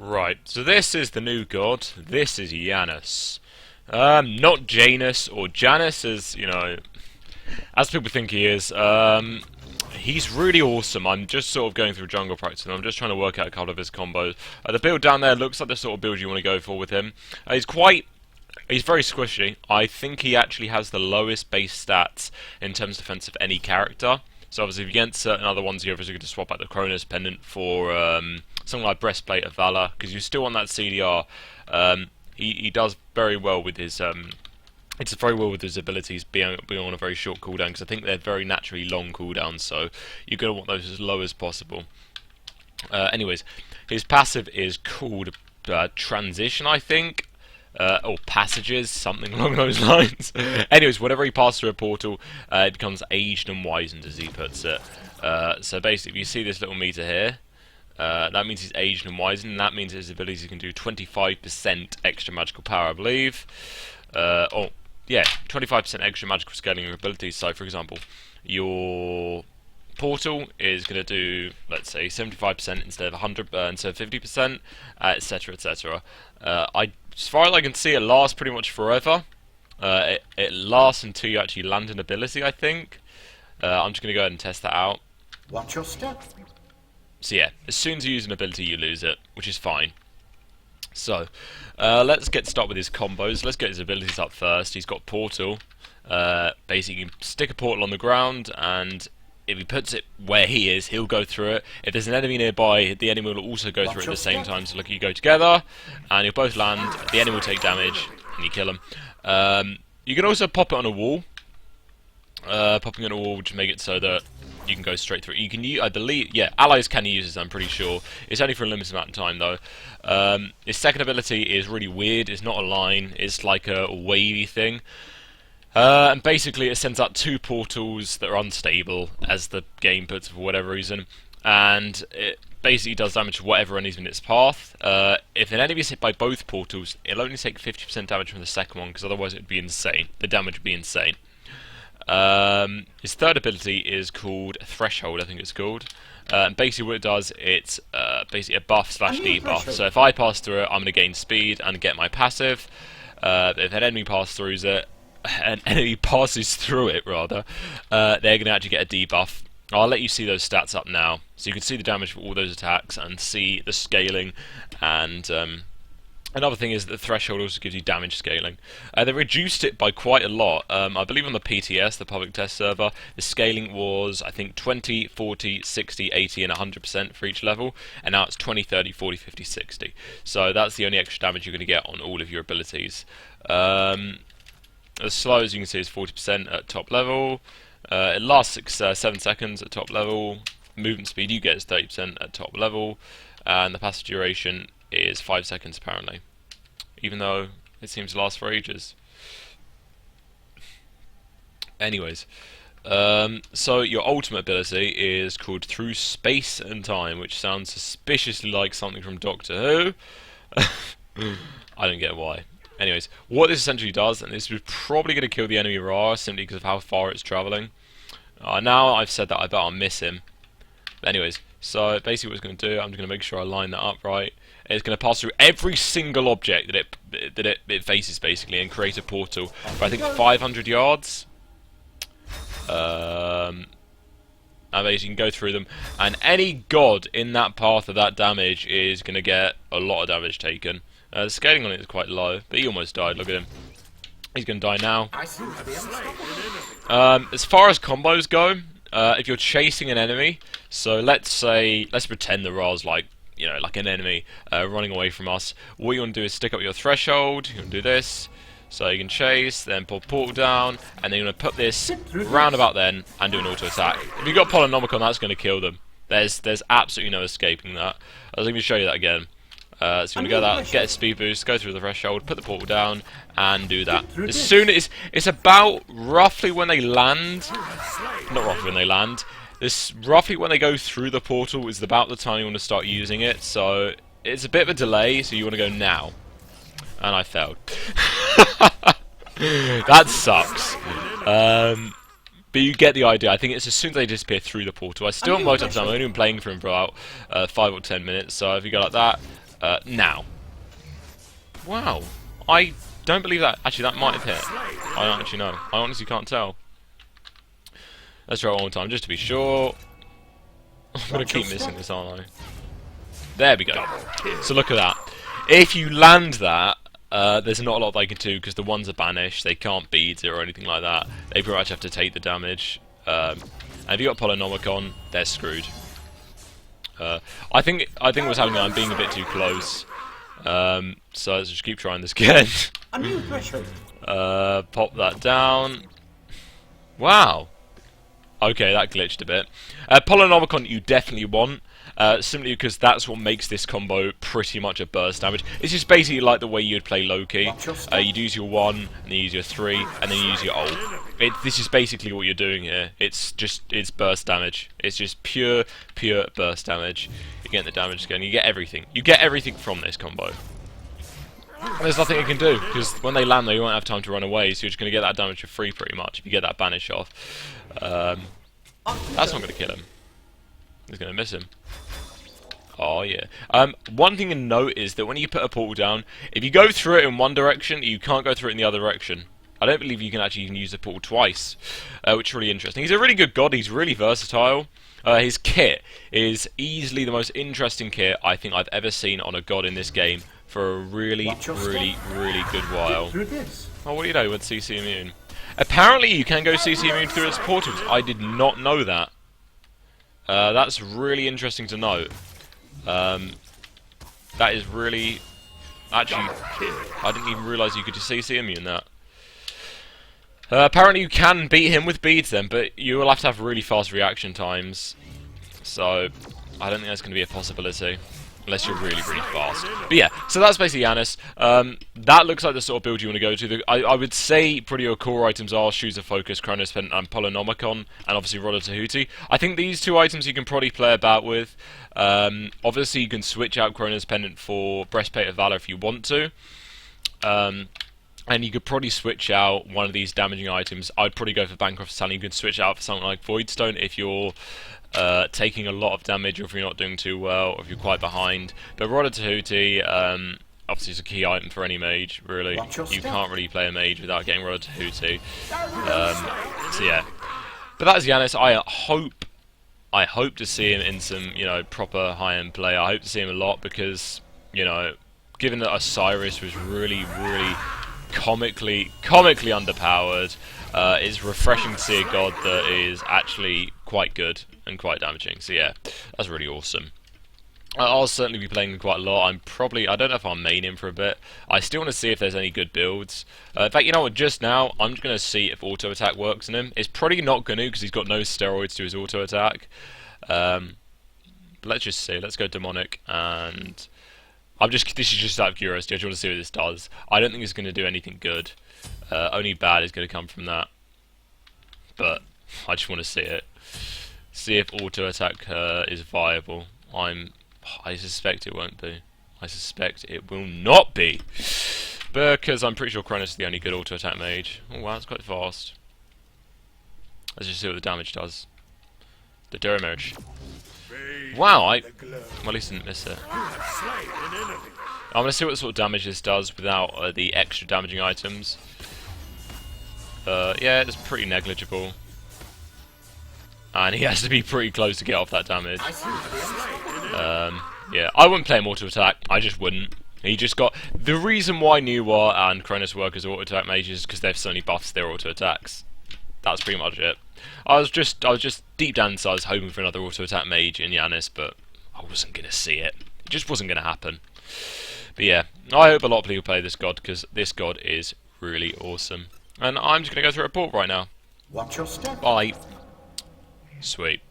Right, so this is the new god. This is Janus. Not Janus or Janus, as you know, as people think he is. He's really awesome. I'm just sort of going through jungle practice, and I'm just trying to work out a couple of his combos. The build down there looks like the sort of build you want to go for with him. He's very squishy. I think he actually has the lowest base stats in terms of defense of any character. So obviously against certain other ones, you're obviously going to swap out the Cronus pendant for something like Breastplate of Valor, because you still want that CDR. He does very well with his it's very well with his abilities being on a very short cooldown, because I think they're very naturally long cooldowns, so you're going to want those as low as possible. Anyways, his passive is called Transition, I think. Or passages, something along those lines. Anyways, whenever he passes through a portal, it becomes aged and wizened, as he puts it. So basically, if you see this little meter here, that means he's aged and wizened, and that means his abilities can do 25% extra magical power, I believe. Oh, yeah, 25% extra magical scaling of abilities. So, for example, your portal is going to do, let's say, 75% instead of 100, instead of 50%, etc., etc. As far as I can see, it lasts pretty much forever. It lasts until you actually land an ability, I think. I'm just going to go ahead and test that out. Watch your step. So yeah, as soon as you use an ability, you lose it, which is fine. So, let's get started with his combos. Let's get his abilities up first. He's got Portal. Basically, you can stick a portal on the ground, and if he puts it where he is, he'll go through it. If there's an enemy nearby, the enemy will also go through it at the same time. So look, you go together, and you'll both land. The enemy will take damage, and you kill him. You can also pop it on a wall. Popping on a wall to make it so that you can go straight through. You can use, I believe, yeah, allies can use this, I'm pretty sure. It's only for a limited amount of time, though. His second ability is really weird. It's not a line. It's like a wavy thing. And basically it sends out two portals that are unstable, as the game puts it, for whatever reason, and it basically does damage to whatever enemy's in its path. If an enemy is hit by both portals, it'll only take 50% damage from the second one, because otherwise it would be insane. The damage would be insane. His third ability is called Threshold, I think it's called. And basically what it does, it's basically a buff slash debuff. So if I pass through it, I'm going to gain speed and get my passive. If an enemy passes through it, they're going to actually get a debuff. I'll let you see those stats up now, so you can see the damage for all those attacks and see the scaling. And another thing is that the threshold also gives you damage scaling. They reduced it by quite a lot. I believe on the PTS, the public test server, the scaling was, I think, 20, 40, 60, 80 and 100% for each level, and now it's 20, 30, 40, 50, 60. So that's the only extra damage you're going to get on all of your abilities. As slow as you can see is 40% at top level. It lasts 7 seconds at top level. Movement speed you get is 30% at top level. And the passive duration is 5 seconds apparently. Even though it seems to last for ages. Anyways. So your ultimate ability is called Through Space and Time, which sounds suspiciously like something from Doctor Who. I don't get why. Anyways, what this essentially does, and this is probably going to kill the enemy Ra simply because of how far it's travelling. Now I've said that, I bet I'll miss him. But anyways, so basically what it's going to do, I'm just going to make sure I line that up right. It's going to pass through every single object that it faces, basically, and create a portal for, I think, 500 yards. And basically you can go through them, and any god in that path of that damage is going to get a lot of damage taken. The scaling on it is quite low, but he almost died. Look at him. He's going to die now. As far as combos go, if you're chasing an enemy, so let's pretend the Ra's like an enemy running away from us. What you want to do is stick up your threshold. You can do this, so you can chase, then pull portal down, and then you want to put this round about then and do an auto attack. If you've got Polynomicon, that's going to kill them. There's absolutely no escaping that. I was going to show you that again. So you want to go that, get a speed boost, go through the threshold, put the portal down, and do that. As soon as it's about roughly when they land, not roughly when they land. This roughly when they go through the portal is about the time you want to start using it. So it's a bit of a delay. So you want to go now, and I failed. That sucks. But you get the idea. I think it's as soon as they disappear through the portal. I still most of the time. I've only been playing for him for about 5 or 10 minutes. So if you go like that. Now. Wow. I don't believe that. Actually, that might have hit. I don't actually know. I honestly can't tell. Let's try it one more time, just to be sure. I'm going to keep missing this, aren't I? There we go. So look at that. If you land that, there's not a lot they can do, because the ones are banished. They can't beat it or anything like that. They pretty much have to take the damage. And if you got Polynomicon, they're screwed. I think what's happening, I'm being a bit too close. So let's just keep trying this again. Pop that down. Wow. Okay, that glitched a bit. Polynomicon you definitely want, simply because that's what makes this combo pretty much a burst damage. It's just basically like the way you'd play Loki. You'd use your 1, and then you use your 3, and then you use your ult. This is basically what you're doing here. It's burst damage. It's just pure burst damage. You're getting the damage again. You get everything. You get everything from this combo. And there's nothing you can do, because when they land, they won't have time to run away, so you're just going to get that damage for free, pretty much, if you get that banish off. That's not going to kill him. He's going to miss him. Oh, yeah. One thing to note is that when you put a portal down, if you go through it in one direction, you can't go through it in the other direction. I don't believe you can actually even use the portal twice, which is really interesting. He's a really good god. He's really versatile. His kit is easily the most interesting kit I think I've ever seen on a god in this game for a really good while. Oh, what do you know with CC immune? Apparently you can go CC immune through its portals. I did not know that. That's really interesting to note. That is really... Actually, I didn't even realise you could just CC immune that. Apparently you can beat him with beads then, but you will have to have really fast reaction times. So, I don't think that's going to be a possibility. Unless you're really fast. But yeah, so that's basically Janus. That looks like the sort of build you want to go to. I would say pretty your core items are Shoes of Focus, Chronos Pendant, and Polynomicon, and obviously Rod of Tahuti. I think these two items you can probably play about with. Obviously you can switch out Chronos Pendant for Breastplate of Valor if you want to. And you could probably switch out one of these damaging items. I'd probably go for Bancroft's Talon. You could switch it out for something like Voidstone if you're taking a lot of damage, or if you're not doing too well, or if you're quite behind. But Rod of Tahuti, obviously, is a key item for any mage, really. You can't really play a mage without getting Rod of Tahuti. So yeah. But that is Janus. I hope to see him in some, proper high-end play. I hope to see him a lot because, given that Osiris was really comically underpowered, it's refreshing to see a god that is actually quite good and quite damaging. So yeah, that's really awesome. I'll certainly be playing him quite a lot. I don't know if I'll main him for a bit. I still want to see if there's any good builds. In fact, you know what, just now, I'm just going to see if auto attack works in him. It's probably not going to, because he's got no steroids to his auto attack. But let's just see. Let's go demonic, and this is just out of curiosity. I just want to see what this does. I don't think it's going to do anything good. Only bad is going to come from that. But I just want to see it. See if auto attack is viable. I suspect it won't be. I suspect it will not be. Because I'm pretty sure Cronus is the only good auto attack mage. Oh wow, that's quite fast. Let's just see what the damage does. The damage. Wow, well, at least I didn't miss it. I'm going to see what sort of damage this does without the extra damaging items. Yeah, it's pretty negligible. And he has to be pretty close to get off that damage. Yeah, I wouldn't play him auto attack. I just wouldn't. He just got... The reason why Nuwa and Cronus work as auto attack mages is because they've suddenly buffed their auto attacks. That's pretty much it. I was just deep down inside, I was hoping for another auto attack mage in Janus, but I wasn't going to see it. It just wasn't going to happen. But yeah, I hope a lot of people play this god, because this god is really awesome. And I'm just going to go through a port right now. Watch your step. Bye. Sweet.